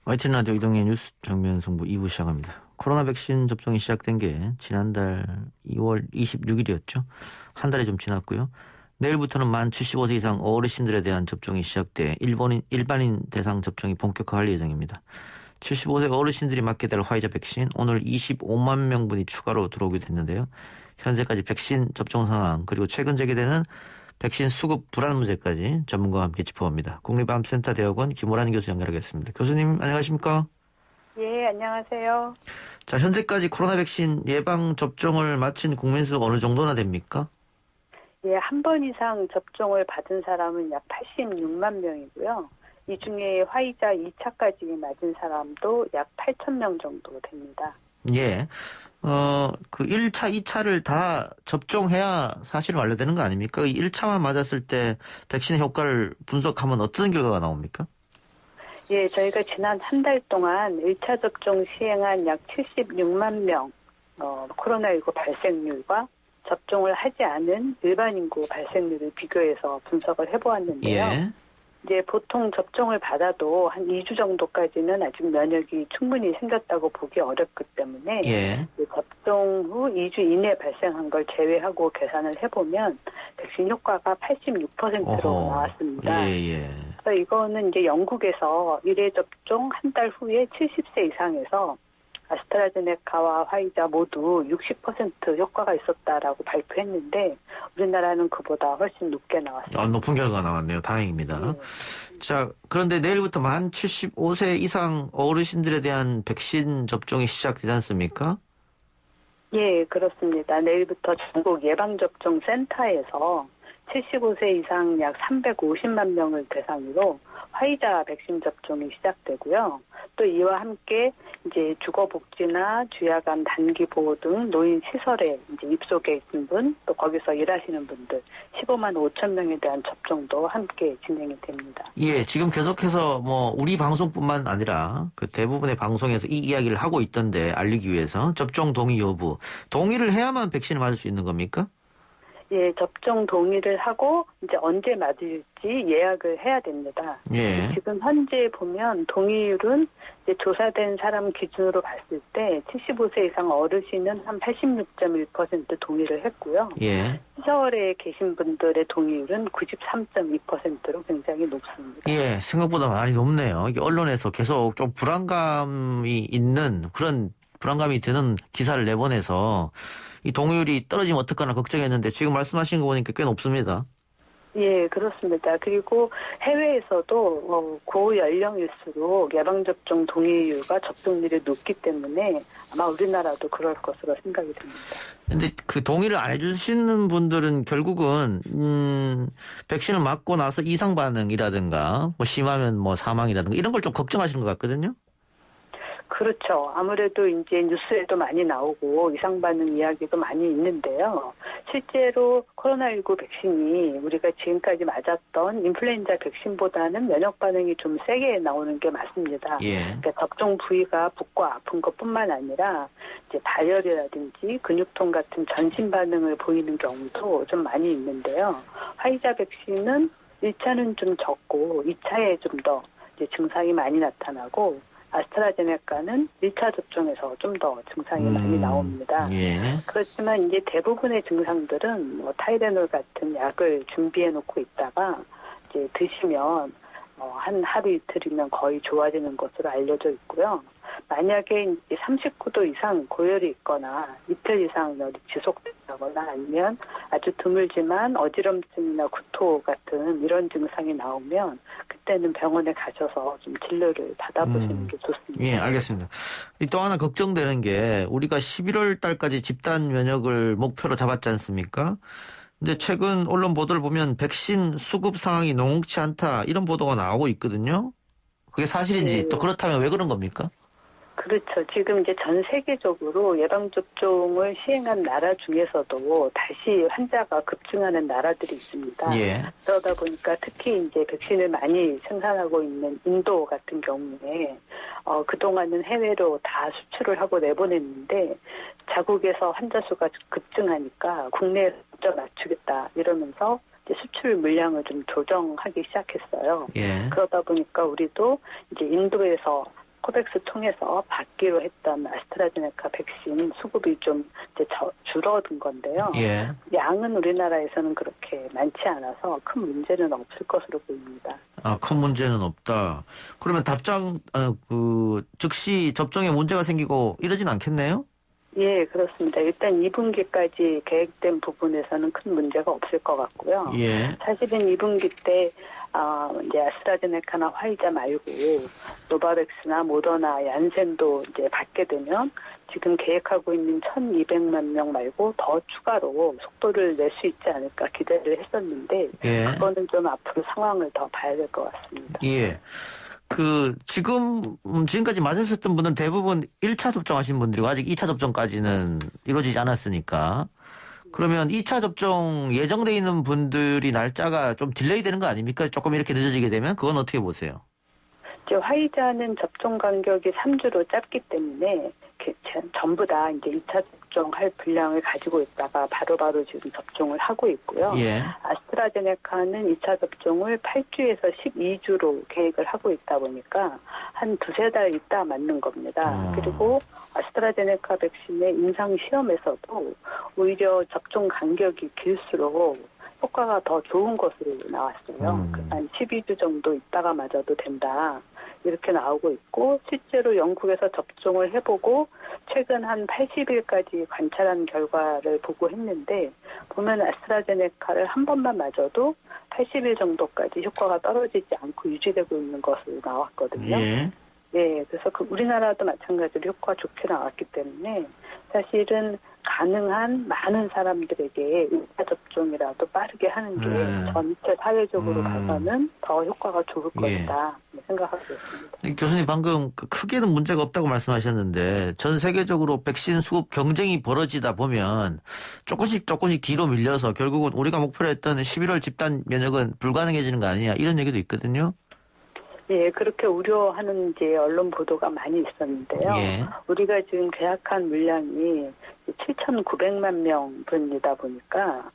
YTN 라디오 이동의 뉴스 정면 승부 2부 시작합니다. 코로나 백신 접종이 시작된 게 지난달 2월 26일이었죠. 한 달이 좀 지났고요. 내일부터는 만 75세 이상 어르신들에 대한 접종이 시작돼 일반인 대상 접종이 본격화할 예정입니다. 75세 어르신들이 맞게 될 화이자 백신 오늘 25만 명분이 추가로 들어오게 됐는데요. 현재까지 백신 접종 상황 그리고 최근 제기되는 백신 수급 불안 문제까지 전문가와 함께 짚어봅니다. 국립암센터 대학원 김호란 교수 연결하겠습니다. 교수님 안녕하십니까? 예, 안녕하세요. 자, 현재까지 코로나 백신 예방 접종을 마친 국민 수 어느 정도나 됩니까? 예, 한 번 이상 접종을 받은 사람은 약 86만 명이고요. 이 중에 화이자 2차까지 맞은 사람도 약 8천 명 정도 됩니다. 예. 그 1차, 2차를 다 접종해야 사실 완료되는 거 아닙니까? 1차만 맞았을 때 백신의 효과를 분석하면 어떤 결과가 나옵니까? 예, 저희가 지난 한 달 동안 1차 접종 시행한 약 76만 명 코로나19 발생률과 접종을 하지 않은 일반 인구 발생률을 비교해서 분석을 해보았는데요. 예. 이제 보통 접종을 받아도 한 2주 정도까지는 아직 면역이 충분히 생겼다고 보기 어렵기 때문에 예. 접종 후 2주 이내 발생한 걸 제외하고 계산을 해보면 백신 효과가 86%로 나왔습니다. 예. 그래서 이거는 이제 영국에서 1회 접종 한 달 후에 70세 이상에서 아스트라제네카와 화이자 모두 60% 효과가 있었다라고 발표했는데 우리나라는 그보다 훨씬 높게 나왔습니다. 높은 결과가 나왔네요. 다행입니다. 네. 자, 그런데 내일부터 만 75세 이상 어르신들에 대한 백신 접종이 시작되지 않습니까? 예, 그렇습니다. 내일부터 전국 예방접종센터에서 75세 이상 약 350만 명을 대상으로 화이자 백신 접종이 시작되고요. 또 이와 함께 이제 주거복지나 주야간 단기보호 등 노인 시설에 이제 입소해 있는 분, 또 거기서 일하시는 분들 15만 5천 명에 대한 접종도 함께 진행이 됩니다. 예, 지금 계속해서 우리 방송뿐만 아니라 그 대부분의 방송에서 이 이야기를 하고 있던데 알리기 위해서 접종 동의 여부, 동의를 해야만 백신을 맞을 수 있는 겁니까? 예, 접종 동의를 하고 이제 언제 맞을지 예약을 해야 됩니다. 예. 지금 현재 보면 동의율은 이제 조사된 사람 기준으로 봤을 때 75세 이상 어르신은 한 86.1% 동의를 했고요. 예. 시설에 계신 분들의 동의율은 93.2%로 굉장히 높습니다. 예, 생각보다 많이 높네요. 이게 언론에서 계속 좀 불안감이 드는 기사를 내보내서 이 동의율이 떨어지면 어떡하나 걱정했는데 지금 말씀하신 거 보니까 꽤 높습니다. 예, 그렇습니다. 그리고 해외에서도 고연령일수록 예방접종 동의율과 접종률이 높기 때문에 아마 우리나라도 그럴 것으로 생각이 듭니다. 근데 그 동의를 안 해주시는 분들은 결국은 백신을 맞고 나서 이상 반응이라든가 심하면 사망이라든가 이런 걸 좀 걱정하시는 것 같거든요. 그렇죠. 아무래도 이제 뉴스에도 많이 나오고 이상 반응 이야기도 많이 있는데요. 실제로 코로나19 백신이 우리가 지금까지 맞았던 인플루엔자 백신보다는 면역 반응이 좀 세게 나오는 게 맞습니다. 예. 그러니까 접종 부위가 붓고 아픈 것뿐만 아니라 이제 다이어리라든지 근육통 같은 전신 반응을 보이는 경우도 좀 많이 있는데요. 화이자 백신은 1차는 좀 적고 2차에 좀 더 증상이 많이 나타나고 아스트라제네카는 1차 접종에서 좀 더 증상이 많이 나옵니다. 예. 그렇지만 이제 대부분의 증상들은 타이레놀 같은 약을 준비해 놓고 있다가 이제 드시면 한 하루 이틀이면 거의 좋아지는 것으로 알려져 있고요. 만약에 이제 39도 이상 고열이 있거나 이틀 이상 열이 지속된다거나 아니면 아주 드물지만 어지럼증이나 구토 같은 이런 증상이 나오면 그때는 병원에 가셔서 좀 진료를 받아보시는 게 좋습니다. 예, 알겠습니다. 또 하나 걱정되는 게 우리가 11월 달까지 집단 면역을 목표로 잡았지 않습니까? 근데 최근 언론 보도를 보면 백신 수급 상황이 녹록치 않다 이런 보도가 나오고 있거든요. 그게 사실인지 네. 또 그렇다면 왜 그런 겁니까? 그렇죠. 지금 이제 전 세계적으로 예방접종을 시행한 나라 중에서도 다시 환자가 급증하는 나라들이 있습니다. 예. 그러다 보니까 특히 이제 백신을 많이 생산하고 있는 인도 같은 경우에 그동안은 해외로 다 수출을 하고 내보냈는데 자국에서 환자 수가 급증하니까 국내에 좀 맞추겠다 이러면서 수출 물량을 좀 조정하기 시작했어요. 예. 그러다 보니까 우리도 이제 인도에서 코백스 통해서 받기로 했던 아스트라제네카 백신 수급이 좀 이제 줄어든 건데요. 예. 양은 우리나라에서는 그렇게 많지 않아서 큰 문제는 없을 것으로 보입니다. 큰 문제는 없다. 그러면 즉시 접종에 문제가 생기고 이러진 않겠네요? 예, 그렇습니다. 일단 2분기까지 계획된 부분에서는 큰 문제가 없을 것 같고요. 예. 사실은 2분기 때 이제 아스트라제네카나 화이자 말고 노바백스나 모더나 얀센도 이제 받게 되면 지금 계획하고 있는 1,200만 명 말고 더 추가로 속도를 낼 수 있지 않을까 기대를 했었는데 예. 그거는 좀 앞으로 상황을 더 봐야 될 것 같습니다. 예. 지금까지 맞으셨던 분들은 대부분 1차 접종하신 분들이고 아직 2차 접종까지는 이루어지지 않았으니까 그러면 2차 접종 예정돼 있는 분들이 날짜가 좀 딜레이 되는 거 아닙니까? 조금 이렇게 늦어지게 되면 그건 어떻게 보세요? 이제 화이자는 접종 간격이 3주로 짧기 때문에 전부 다 이제 2차 접종할 분량을 가지고 있다가 바로바로 지금 접종을 하고 있고요. 예. 아스트라제네카는 2차 접종을 8주에서 12주로 계획을 하고 있다 보니까 한 두세 달 있다 맞는 겁니다. 그리고 아스트라제네카 백신의 임상 시험에서도 오히려 접종 간격이 길수록 효과가 더 좋은 것으로 나왔어요. 한 12주 정도 있다가 맞아도 된다. 이렇게 나오고 있고 실제로 영국에서 접종을 해보고 최근 한 80일까지 관찰한 결과를 보고 했는데 보면 아스트라제네카를 한 번만 맞아도 80일 정도까지 효과가 떨어지지 않고 유지되고 있는 것으로 나왔거든요. 예. 네, 그래서 우리나라도 마찬가지로 효과가 좋게 나왔기 때문에 사실은 가능한 많은 사람들에게 1차 접종이라도 빠르게 하는 게 전체 사회적으로 봐서는 더 효과가 좋을 것이다 생각하고 있습니다. 교수님 방금 크게는 문제가 없다고 말씀하셨는데 전 세계적으로 백신 수급 경쟁이 벌어지다 보면 조금씩 뒤로 밀려서 결국은 우리가 목표로 했던 11월 집단 면역은 불가능해지는 거 아니냐 이런 얘기도 있거든요. 예, 그렇게 우려하는 이제 언론 보도가 많이 있었는데요. 예. 우리가 지금 계약한 물량이 7,900만 명분이다 보니까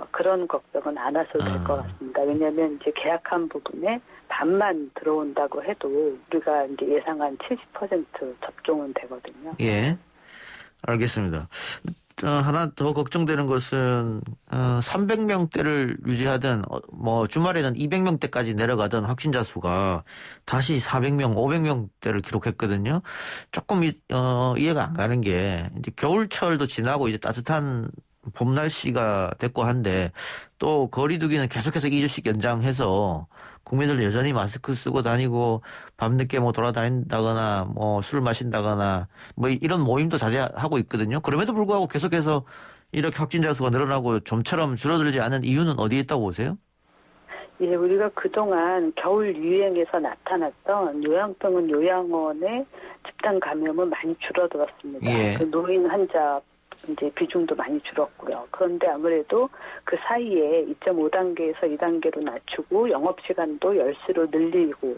그런 걱정은 안 하셔도 될 것 같습니다. 왜냐하면 이제 계약한 부분에 반만 들어온다고 해도 우리가 이제 예상한 70% 접종은 되거든요. 예, 알겠습니다. 하나 더 걱정되는 것은 300명대를 유지하던 주말에는 200명대까지 내려가던 확진자 수가 다시 400명, 500명대를 기록했거든요. 조금 이해가 안 가는 게 이제 겨울철도 지나고 이제 따뜻한 봄 날씨가 됐고 한데 또 거리두기는 계속해서 2주씩 연장해서 국민들 여전히 마스크 쓰고 다니고 밤늦게 돌아다닌다거나 술 마신다거나 이런 모임도 자제하고 있거든요. 그럼에도 불구하고 계속해서 이렇게 확진자 수가 늘어나고 좀처럼 줄어들지 않은 이유는 어디에 있다고 보세요? 예, 우리가 그동안 겨울 유행에서 나타났던 요양병원 요양원의 집단 감염은 많이 줄어들었습니다. 예. 그 노인 환자 이제 비중도 많이 줄었고요. 그런데 아무래도 그 사이에 2.5단계에서 2단계로 낮추고 영업시간도 10시로 늘리고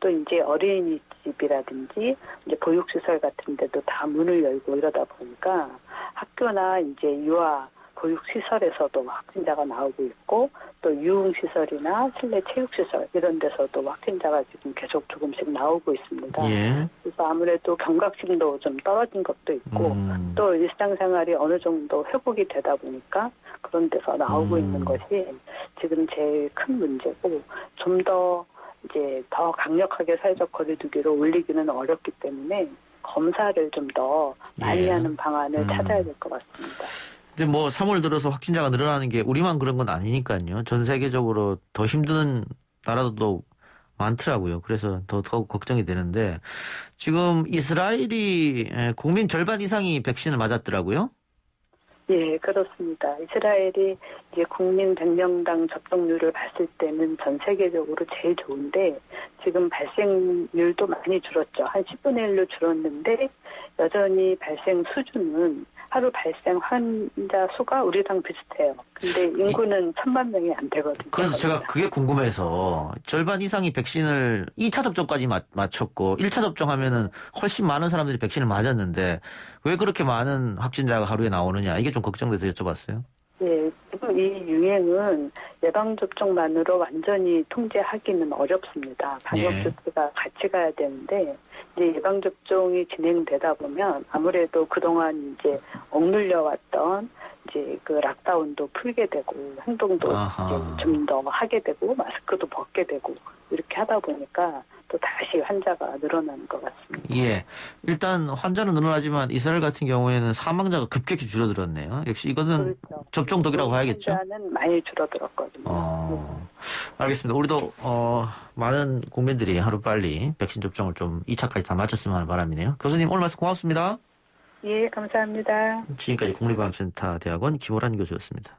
또 이제 어린이집이라든지 이제 보육시설 같은 데도 다 문을 열고 이러다 보니까 학교나 이제 유아 보육시설에서도 확진자가 나오고 있고 또 유흥시설이나 실내 체육시설 이런 데서도 확진자가 지금 계속 조금씩 나오고 있습니다. 예. 그래서 아무래도 경각심도 좀 떨어진 것도 있고 또 일상생활이 어느 정도 회복이 되다 보니까 그런 데서 나오고 있는 것이 지금 제일 큰 문제고 좀 더 이제 더 강력하게 사회적 거리두기로 올리기는 어렵기 때문에 검사를 좀 더 많이 하는 방안을 찾아야 될 것 같습니다. 근데 3월 들어서 확진자가 늘어나는 게 우리만 그런 건 아니니까요. 전 세계적으로 더 힘든 나라도 많더라고요. 그래서 더 걱정이 되는데 지금 이스라엘이 국민 절반 이상이 백신을 맞았더라고요. 예, 그렇습니다. 이스라엘이 이제 국민 100명당 접종률을 봤을 때는 전 세계적으로 제일 좋은데 지금 발생률도 많이 줄었죠. 한 10분의 1로 줄었는데 여전히 발생 수준은 하루 발생 환자 수가 우리랑 비슷해요. 근데 인구는 1,000만 명이 안 되거든요. 그래서 제가 그게 궁금해서 절반 이상이 백신을 2차 접종까지 맞췄고 1차 접종하면은 훨씬 많은 사람들이 백신을 맞았는데 왜 그렇게 많은 확진자가 하루에 나오느냐 이게 좀 걱정돼서 여쭤봤어요. 예, 지금 지금 이 유행은 예방접종만으로 완전히 통제하기는 어렵습니다. 방역수칙가 같이 가야 되는데, 이제 예방접종이 진행되다 보면 아무래도 그동안 이제 억눌려 왔던 이제 그 락다운도 풀게 되고, 행동도 이제 좀 더 하게 되고, 마스크도 벗게 되고, 이렇게 하다 보니까 또 다시 환자가 늘어나는 것 같습니다. 예. 일단 환자는 늘어나지만 이스라엘 같은 경우에는 사망자가 급격히 줄어들었네요. 역시 이것은 그렇죠. 접종 덕이라고 봐야겠죠. 환자는 많이 줄어들었거든요. 알겠습니다. 우리도 많은 국민들이 하루빨리 백신 접종을 좀 2차까지 다 마쳤으면 하는 바람이네요. 교수님 오늘 말씀 고맙습니다. 예, 감사합니다. 지금까지 국립암센터 대학원 김호란 교수였습니다.